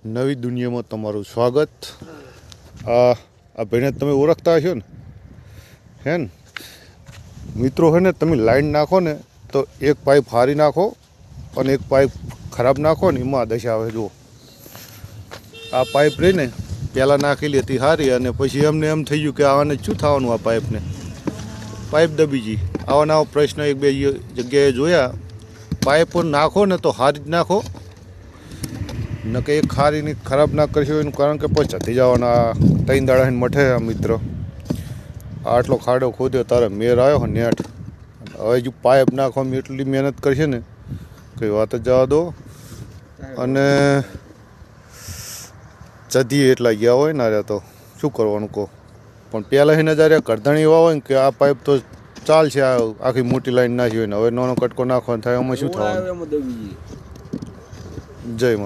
નવી દુનિયામાં તમારું સ્વાગત। આ ભાઈને તમે ઓળખતા હશો ને, હે ને મિત્રો? હે ને તમે લાઈન નાખો ને તો એક પાઇપ હારી નાખો અને એક પાઇપ ખરાબ નાખો ને એમાં દશા આવે। જુઓ, આ પાઇપ રહીને પહેલાં નાખેલી હતી હારી, અને પછી એમને એમ થઈ ગયું કે આવાને શું થવાનું, આ પાઇપ દબી ગઈ। આવા નવા પ્રશ્ન એક બે જગ્યાએ જોયા। પાઇપ નાખો ને તો હારી જ નાખો, ન કે એક ખારીની ખરાબ ના કરશો। એનું કારણ કે પછી જતી જવાના 3 દાડાને મઠે। આ મિત્ર આટલો ખાડો ખોદ્યો, તારે મેર આવ્યો નેટ। હવે જો પાઇપ નાખવામાં એટલી મહેનત કરશે ને કંઈ વાત જ જવા દો। અને જતી એટલા ગયા હોય ને તો શું કરવાનું કહો? પણ પહેલાં એને જ્યારે કરધણી એવા હોય ને કે આ પાઇપ તો ચાલશે, આ આખી મોટી લાઈન નાખી હોય ને હવે નાનો કટકો નાખવાનો થાય, એમાં શું થવાનું? જય માતા।